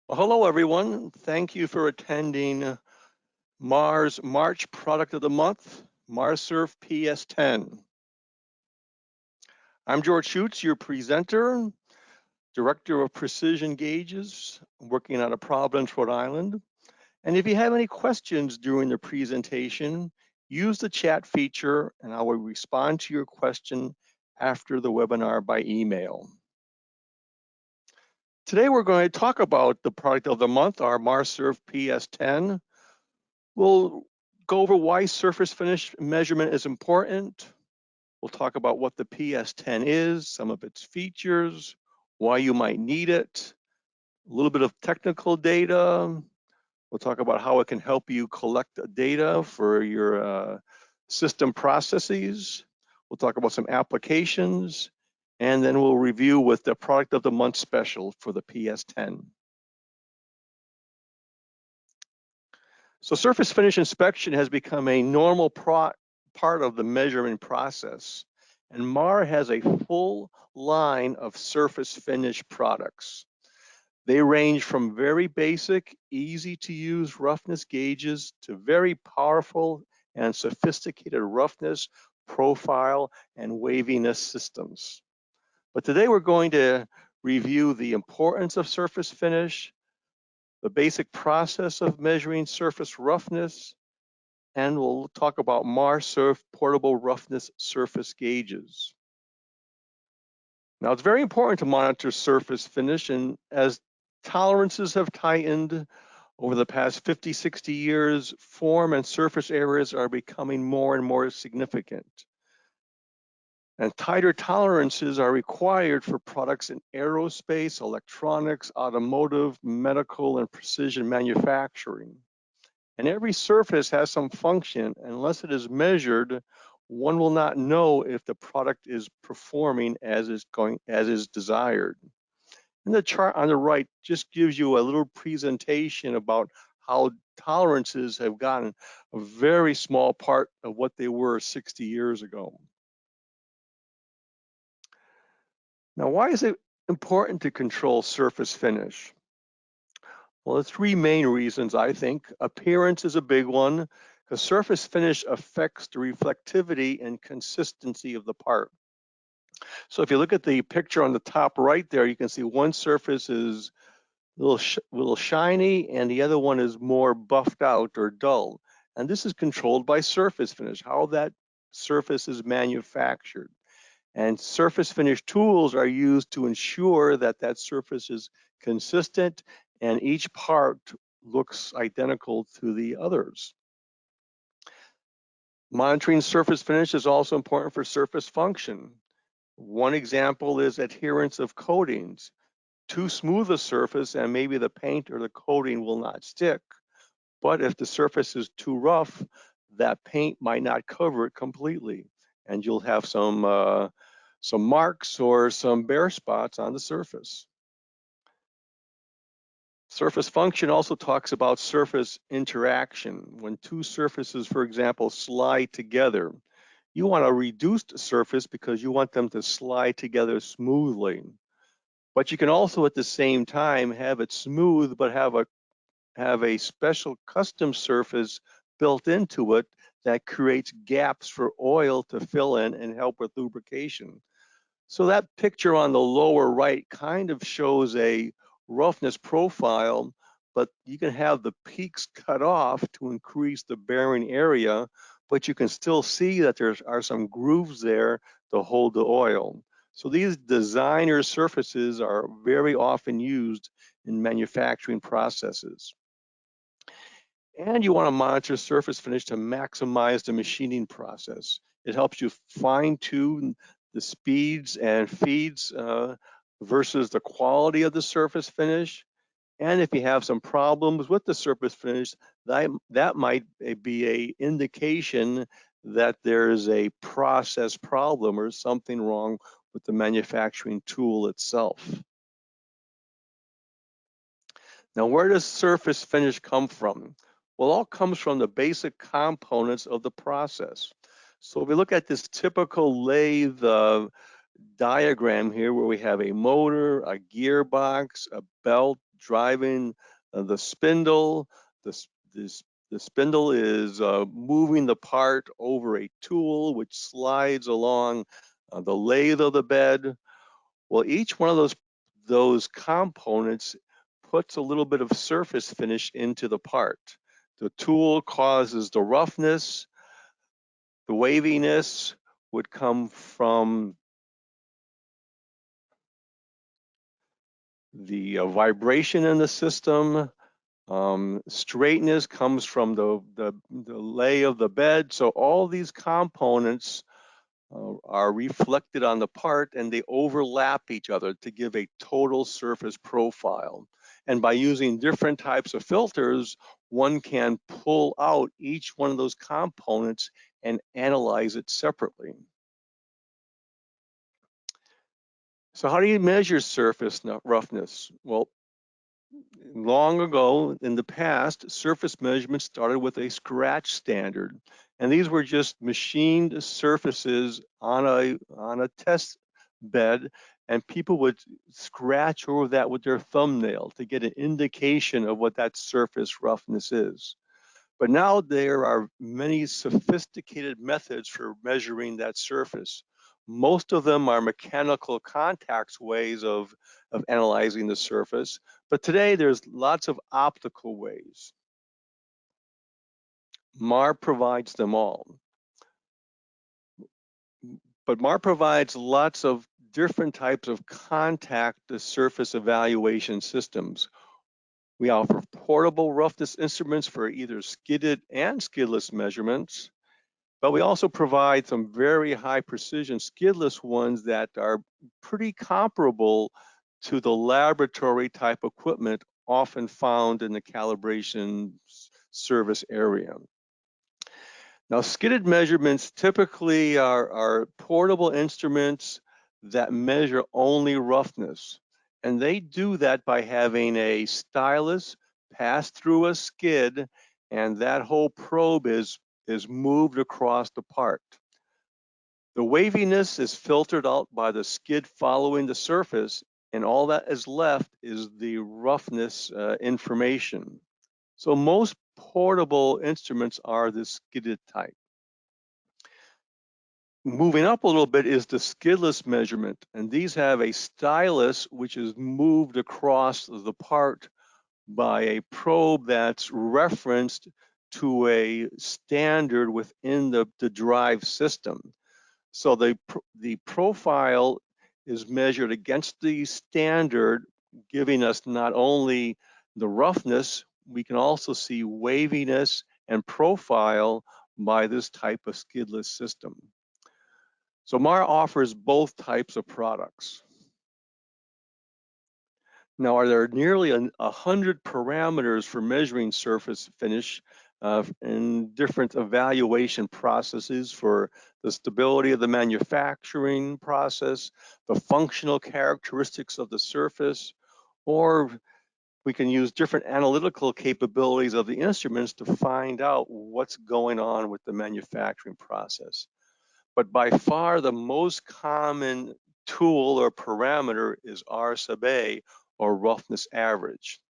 Well, hello, everyone. Thank you for attending Mahr's March Product of the Month, MarSurf PS10. I'm George Schuetz, your presenter, Director of Precision Gages, working out of Providence, Rhode Island. And if you have any questions during the presentation, use the chat feature and I will respond to your question after the webinar by email. Today, we're going to talk about the product of the month, our MarSurf PS10. We'll go over why surface finish measurement is important. We'll talk about what the PS10 is, some of its features, why you might need it, a little bit of technical data. We'll talk about how it can help you collect data for your system processes. We'll talk about some applications, and then we'll review with the product of the month special for the PS10. So surface finish inspection has become a normal part of the measurement process, and Mahr has a full line of surface finish products. They range from very basic, easy to use roughness gauges to very powerful and sophisticated roughness, profile, and waviness systems. But today we're going to review the importance of surface finish, the basic process of measuring surface roughness, and we'll talk about MarSurf portable roughness surface gauges. Now, it's very important to monitor surface finish, and as tolerances have tightened over the past 50, 60 years, form and surface areas are becoming more and more significant. And tighter tolerances are required for products in aerospace, electronics, automotive, medical, and precision manufacturing. And every surface has some function. Unless it is measured, one will not know if the product is performing as is desired. And the chart on the right just gives you a little presentation about how tolerances have gotten a very small part of what they were 60 years ago. Now, why is it important to control surface finish? Well, there's three main reasons, I think. Appearance is a big one, because surface finish affects the reflectivity and consistency of the part. So if you look at the picture on the top right there, you can see one surface is a little shiny and the other one is more buffed out or dull. And this is controlled by surface finish, how that surface is manufactured. And surface finish tools are used to ensure that that surface is consistent and each part looks identical to the others. Monitoring surface finish is also important for surface function. One example is adherence of coatings. Too smooth a surface and maybe the paint or the coating will not stick. But if the surface is too rough, that paint might not cover it completely. And you'll have some marks or some bare spots on the surface. Surface function also talks about surface interaction. When two surfaces, for example, slide together, you want a reduced surface because you want them to slide together smoothly. But you can also at the same time have it smooth, but have a special custom surface built into it that creates gaps for oil to fill in and help with lubrication. So that picture on the lower right kind of shows a roughness profile, but you can have the peaks cut off to increase the bearing area, but you can still see that there are some grooves there to hold the oil. So these designer surfaces are very often used in manufacturing processes. And you want to monitor surface finish to maximize the machining process. It helps you fine tune the speeds and feeds versus the quality of the surface finish. And if you have some problems with the surface finish, that might be an indication that there's a process problem or something wrong with the manufacturing tool itself. Now, where does surface finish come from? Well, it all comes from the basic components of the process. So if we look at this typical lathe diagram here, where we have a motor, a gearbox, a belt, driving the spindle. The spindle is moving the part over a tool which slides along the lathe of the bed. Well, each one of those components puts a little bit of surface finish into the part. The tool causes the roughness. The waviness would come from the vibration in the system. Straightness comes from the lay of the bed. So all these components are reflected on the part, and they overlap each other to give a total surface profile. And by using different types of filters, one can pull out each one of those components and analyze it separately. So how do you measure surface roughness? Well, long ago in the past, surface measurement started with a scratch standard. And these were just machined surfaces on a test bed, and people would scratch over that with their thumbnail to get an indication of what that surface roughness is. But now there are many sophisticated methods for measuring that surface. Most of them are mechanical contacts ways of analyzing the surface, but today there's lots of optical ways. Mahr provides them all. But Mahr provides lots of different types of contact to surface evaluation systems. We offer portable roughness instruments for either skidded and skidless measurements, but we also provide some very high precision skidless ones that are pretty comparable to the laboratory type equipment often found in the calibration service area. Now, skidded measurements typically are portable instruments that measure only roughness. And they do that by having a stylus pass through a skid, and that whole probe is moved across the part. The waviness is filtered out by the skid following the surface, and all that is left is the roughness information. So most portable instruments are the skidded type. Moving up a little bit is the skidless measurement, and these have a stylus which is moved across the part by a probe that's referenced to a standard within the drive system. So the profile is measured against the standard, giving us not only the roughness, we can also see waviness and profile by this type of skidless system. So Mahr offers both types of products. Now, are there nearly 100 parameters for measuring surface finish and different evaluation processes for the stability of the manufacturing process, the functional characteristics of the surface, or we can use different analytical capabilities of the instruments to find out what's going on with the manufacturing process. But by far the most common tool or parameter is R sub A, or roughness average.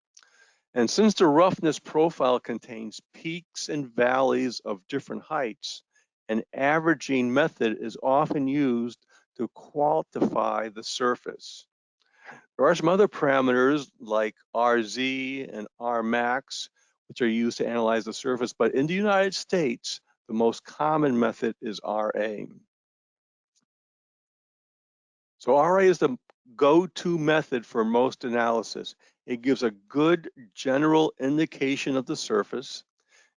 And since the roughness profile contains peaks and valleys of different heights, an averaging method is often used to quantify the surface. There are some other parameters like RZ and Rmax, which are used to analyze the surface, but in the United States, the most common method is RA. So RA is the go-to method for most analysis. It gives a good general indication of the surface.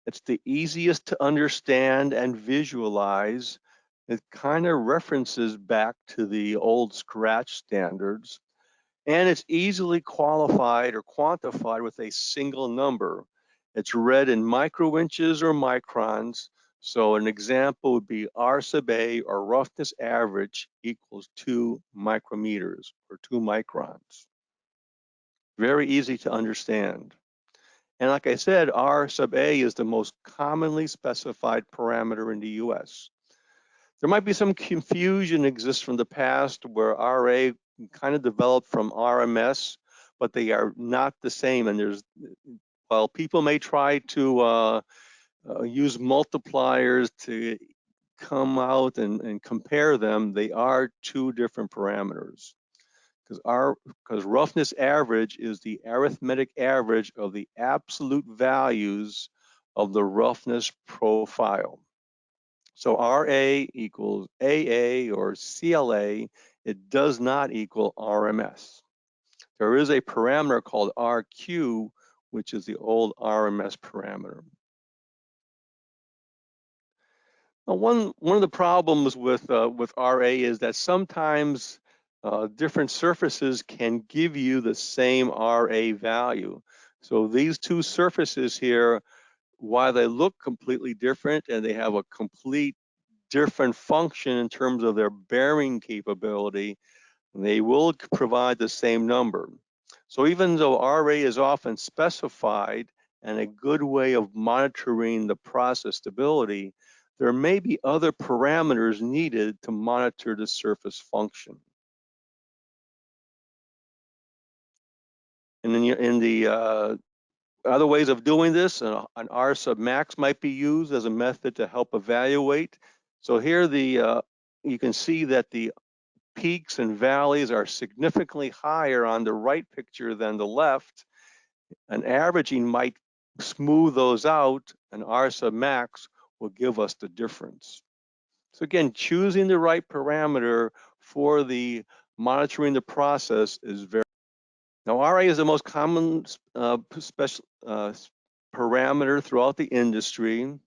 It's the easiest to understand and visualize. It kind of references back to the old scratch standards. And it's easily qualified or quantified with a single number. It's read in microinches or microns. So an example would be R sub A, or roughness average, equals 2 micrometers or 2 microns. Very easy to understand. And like I said, R sub A is the most commonly specified parameter in the US. There might be some confusion exists from the past where RA kind of developed from RMS, but they are not the same. And while people may try to use multipliers to come out and compare them, they are two different parameters. Because roughness average is the arithmetic average of the absolute values of the roughness profile. So RA equals AA or CLA. It does not equal RMS. There is a parameter called RQ, which is the old RMS parameter. Now, one of the problems with RA is that sometimes different surfaces can give you the same RA value. So these two surfaces here, while they look completely different and they have a complete different function in terms of their bearing capability, they will provide the same number. So even though RA is often specified and a good way of monitoring the process stability, there may be other parameters needed to monitor the surface function. And in the other ways of doing this, an R sub max might be used as a method to help evaluate. So here you can see that the peaks and valleys are significantly higher on the right picture than the left, and averaging might smooth those out, and R sub max will give us the difference. So again, choosing the right parameter for the monitoring the process is very. Now, RA is the most common parameter throughout the industry.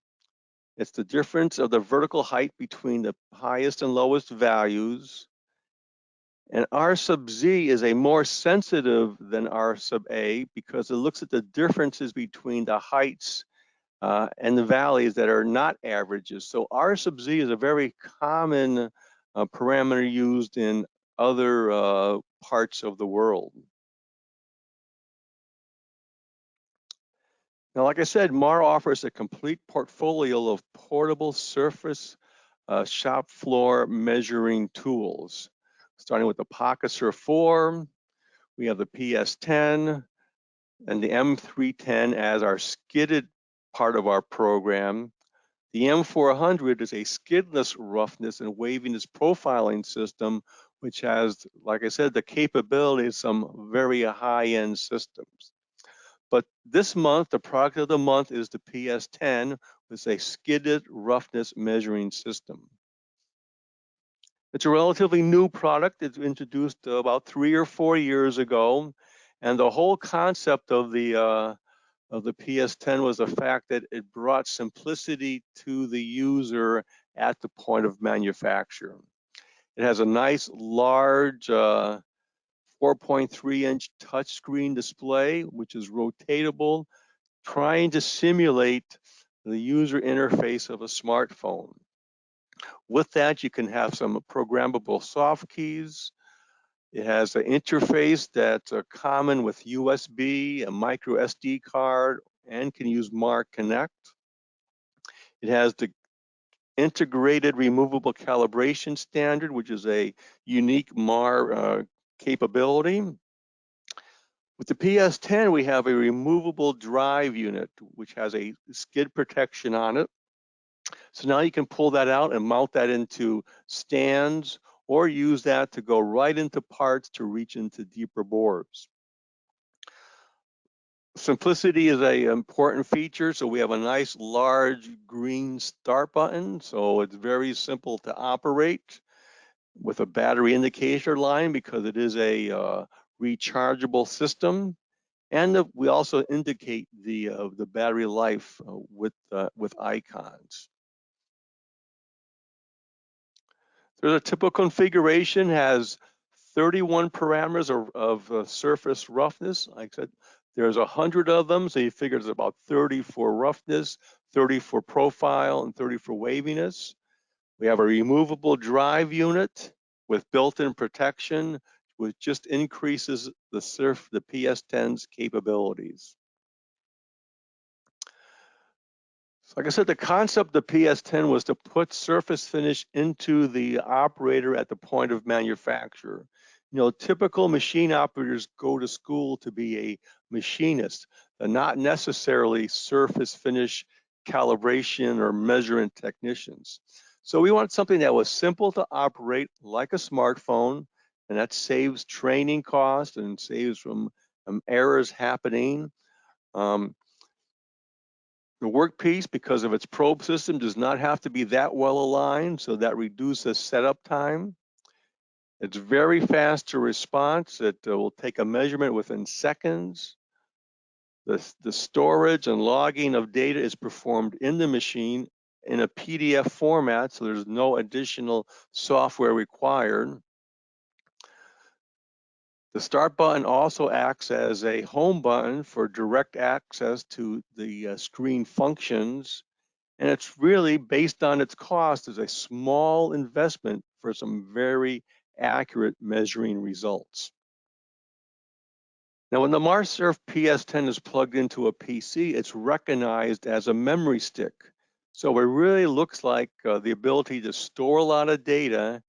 It's the difference of the vertical height between the highest and lowest values. And R sub Z is a more sensitive than R sub A because it looks at the differences between the heights and the valleys that are not averages. So R sub Z is a very common parameter used in other parts of the world. Now, like I said, Mahr offers a complete portfolio of portable surface shop floor measuring tools, starting with the MarSurf 4. We have the PS10 and the M310 as our skidded part of our program. The M400 is a skidless roughness and waviness profiling system, which has, like I said, the capability of some very high-end systems. But this month, the product of the month is the PS10 with a skidded roughness measuring system. It's a relatively new product. It's introduced about 3 or 4 years ago, and the whole concept of the PS10 was the fact that it brought simplicity to the user at the point of manufacture. It has a nice, large 4.3-inch touchscreen display, which is rotatable, trying to simulate the user interface of a smartphone. With that, you can have some programmable soft keys. It has an interface that's common with USB, a micro SD card, and can use Mahr Connect. It has the integrated removable calibration standard, which is a unique Mahr capability. With the PS10, we have a removable drive unit, which has a skid protection on it. So now you can pull that out and mount that into stands or use that to go right into parts to reach into deeper bores. Simplicity is an important feature. So we have a nice large green start button. So it's very simple to operate with a battery indicator line because it is a rechargeable system. And we also indicate the battery life with icons. There's a typical configuration, has 31 parameters of surface roughness. Like I said, there's 100 of them, so you figure it's about 30 for roughness, 30 for profile, and 30 for waviness. We have a removable drive unit with built-in protection, which just increases the PS10's capabilities. So like I said, the concept of the PS10 was to put surface finish into the operator at the point of manufacture. You know, typical machine operators go to school to be a machinist. They're not necessarily surface finish calibration or measurement technicians. So we want something that was simple to operate like a smartphone, and that saves training costs and saves from errors happening. The workpiece, because of its probe system, does not have to be that well aligned, so that reduces setup time. It's very fast to response. It will take a measurement within seconds. The storage and logging of data is performed in the machine in a PDF format, so there's no additional software required. The start button also acts as a home button for direct access to the screen functions, and it's really, based on its cost, is a small investment for some very accurate measuring results. Now, when the MarSurf PS10 is plugged into a PC, it's recognized as a memory stick. So it really looks like the ability to store a lot of data,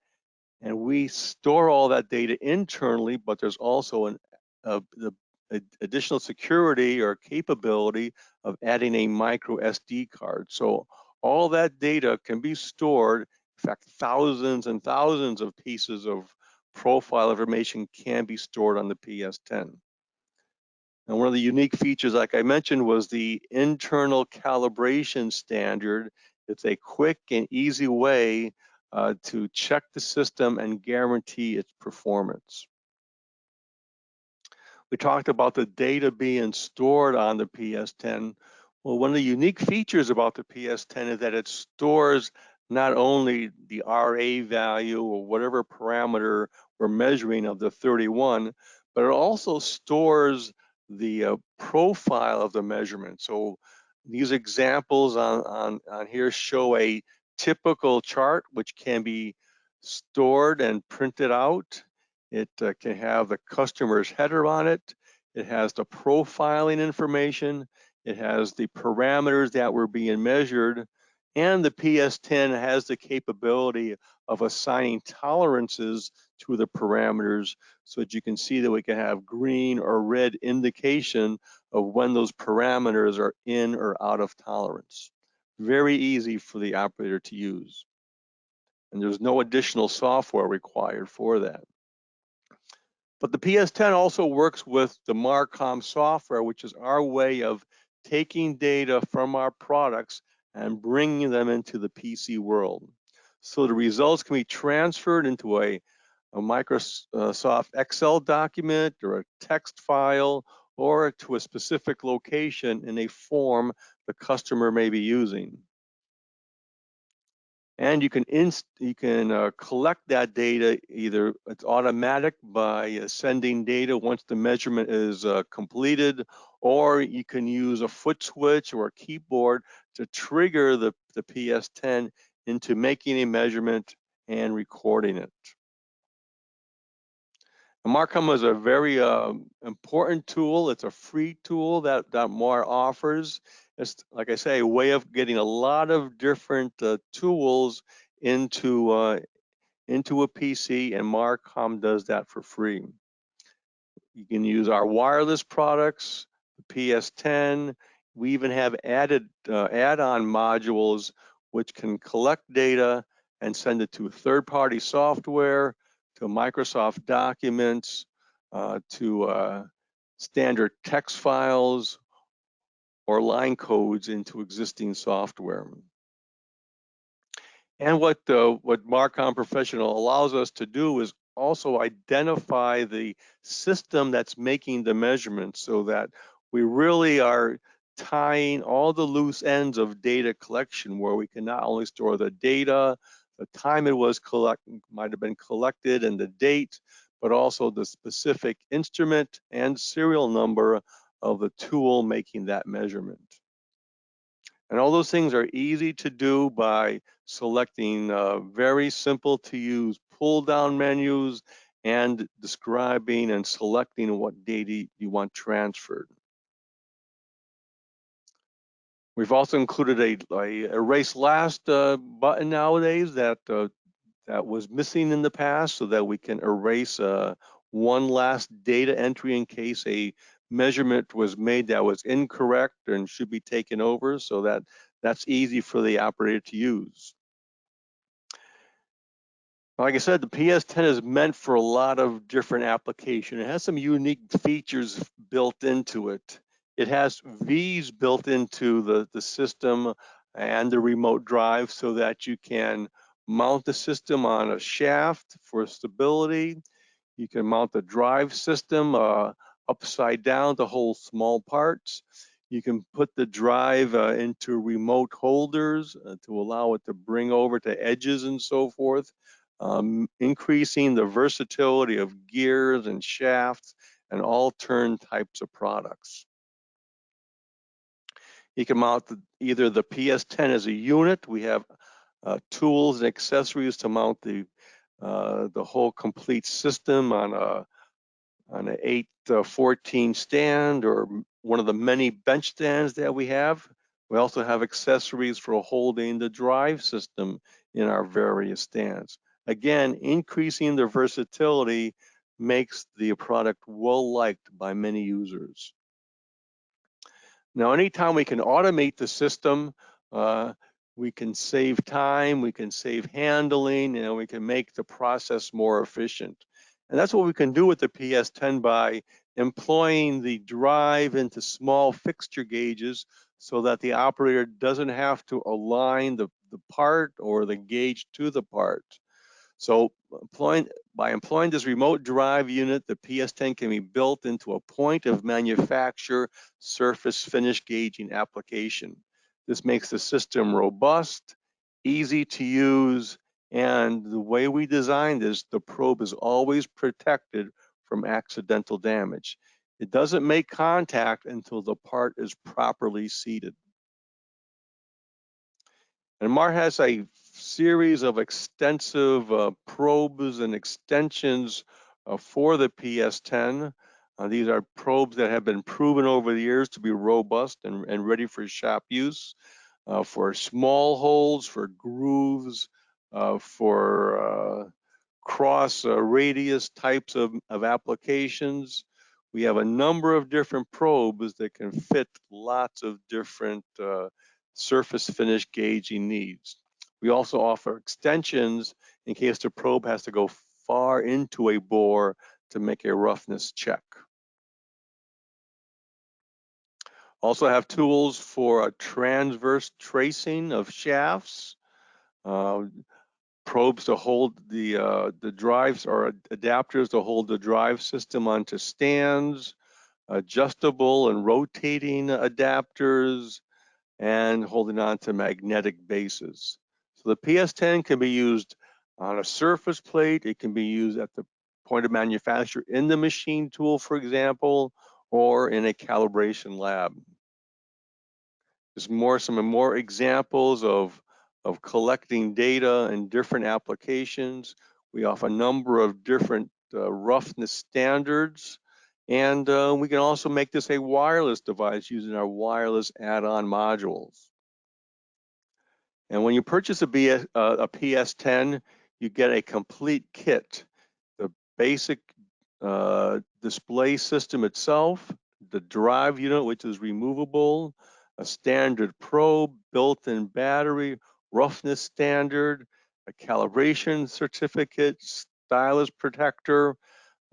and we store all that data internally, but there's also the additional security or capability of adding a micro SD card. So all that data can be stored. In fact, thousands and thousands of pieces of profile information can be stored on the PS10. And one of the unique features, like I mentioned, was the internal calibration standard. It's a quick and easy way to check the system and guarantee its performance. We talked about the data being stored on the PS10. Well, one of the unique features about the PS10 is that it stores not only the RA value or whatever parameter we're measuring of the 31, but it also stores the profile of the measurement. So these examples on here show a typical chart which can be stored and printed out. It can have the customer's header on it. It has the profiling information. It has the parameters that were being measured. And the PS10 has the capability of assigning tolerances to the parameters so that you can see that we can have green or red indication of when those parameters are in or out of tolerance. Very easy for the operator to use. And there's no additional software required for that. But the PS10 also works with the MarCom software, which is our way of taking data from our products and bringing them into the PC world. So the results can be transferred into a Microsoft Excel document or a text file or to a specific location in a form the customer may be using. And you can collect that data. Either it's automatic by sending data once the measurement is completed, or you can use a foot switch or a keyboard to trigger the PS10 into making a measurement and recording it. MarCom is a very important tool. It's a free tool that Mahr offers. It's, like I say, a way of getting a lot of different tools into a PC, and MarCom does that for free. You can use our wireless products, the PS10. We even have added add-on modules which can collect data and send it to third-party software, to Microsoft documents, to standard text files, or line codes into existing software. And what MarCom Professional allows us to do is also identify the system that's making the measurements, so that we really are tying all the loose ends of data collection, where we can not only store the data, the time it was might have been collected, and the date, but also the specific instrument and serial number of the tool making that measurement. And all those things are easy to do by selecting very simple to use pull down menus and describing and selecting what data you want transferred. We've also included a erase last button nowadays that that was missing in the past so that we can erase one last data entry in case a measurement was made that was incorrect and should be taken over, so that that's easy for the operator to use. Like I said, the PS10 is meant for a lot of different applications. It has some unique features built into it. It has V's built into the system and the remote drive so that you can mount the system on a shaft for stability. You can mount the drive system upside down to hold small parts. You can put the drive into remote holders to allow it to bring over to edges and so forth, increasing the versatility of gears and shafts and all turn types of products. You can mount either the PS10 as a unit. We have tools and accessories to mount the whole complete system on an 814 stand or one of the many bench stands that we have. We also have accessories for holding the drive system in our various stands. Again, increasing the versatility makes the product well liked by many users. Now, anytime we can automate the system, we can save time, we can save handling, and we can make the process more efficient. And that's what we can do with the PS10 by employing the drive into small fixture gauges so that the operator doesn't have to align the part or the gauge to the part. So by employing this remote drive unit, the PS10 can be built into a point of manufacture surface finish gauging application. This makes the system robust, easy to use, and the way we designed this, the probe is always protected from accidental damage. It doesn't make contact until the part is properly seated. And Mahr has a series of extensive probes and extensions for the PS10. These are probes that have been proven over the years to be robust and ready for shop use, for small holes, for grooves, for cross radius types of applications. We have a number of different probes that can fit lots of different surface finish gauging needs. We also offer extensions in case the probe has to go far into a bore to make a roughness check. Also have tools for a transverse tracing of shafts, probes to hold the drives or adapters to hold the drive system onto stands, adjustable and rotating adapters, and holding on to magnetic bases. So the PS10 can be used on a surface plate. It can be used at the point of manufacture in the machine tool, for example, or in a calibration lab. There's some more examples of collecting data in different applications. We offer a number of different roughness standards. And we can also make this a wireless device using our wireless add-on modules. And when you purchase a PS10, you get a complete kit. The basic display system itself, the drive unit, which is removable, a standard probe, built-in battery, roughness standard, a calibration certificate, stylus protector,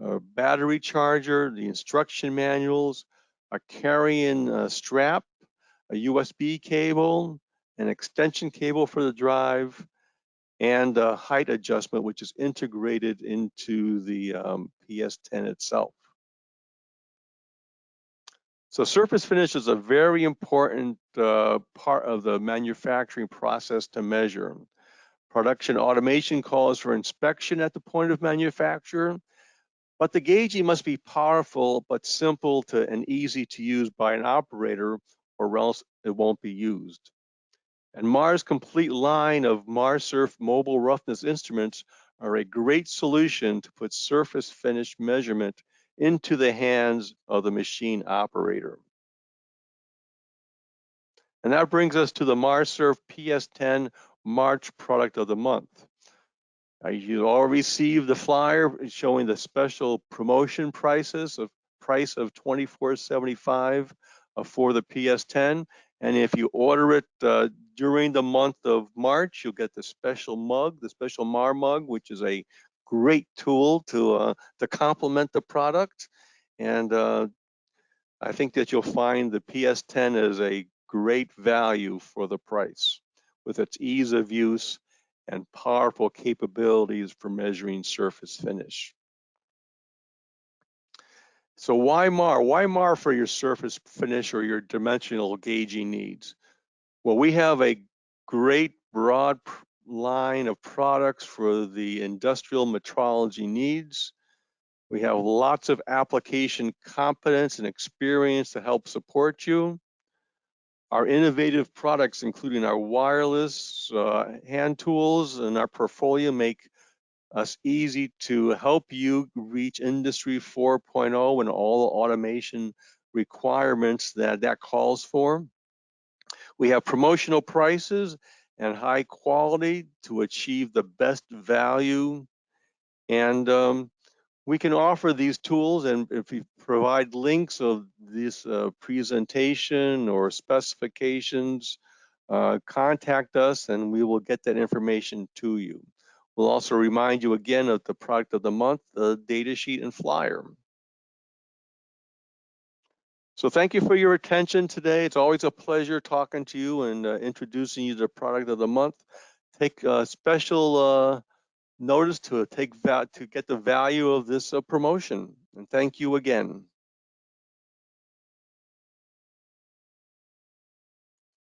a battery charger, the instruction manuals, a carrying strap, a USB cable, an extension cable for the drive, and a height adjustment, which is integrated into the PS10 itself. So surface finish is a very important part of the manufacturing process to measure. Production automation calls for inspection at the point of manufacture, but the gauging must be powerful but simple to and easy to use by an operator, or else it won't be used. And Mahr's complete line of MarSurf mobile roughness instruments are a great solution to put surface finish measurement into the hands of the machine operator. And that brings us to the MarSurf PS10 March product of the month. You all received the flyer showing the special promotion prices of price of $24.75 for the PS10. And if you order it during the month of March, you'll get the special mug, the special Mahr mug, which is a great tool to complement the product. And I think that you'll find the PS10 is a great value for the price with its ease of use and powerful capabilities for measuring surface finish. So why Mahr? Why Mahr for your surface finish or your dimensional gauging needs? Well, we have a great broad line of products for the industrial metrology needs. We have lots of application competence and experience to help support you. Our innovative products, including our wireless hand tools and our portfolio, make us easy to help you reach Industry 4.0 and all the automation requirements that calls for. We have promotional prices and high quality to achieve the best value. And we can offer these tools, and if we provide links of this presentation or specifications, contact us and we will get that information to you. We'll also remind you again of the product of the month, the data sheet and flyer. So thank you for your attention today. It's always a pleasure talking to you and introducing you to the product of the month. Take special notice to get the value of this promotion. And thank you again.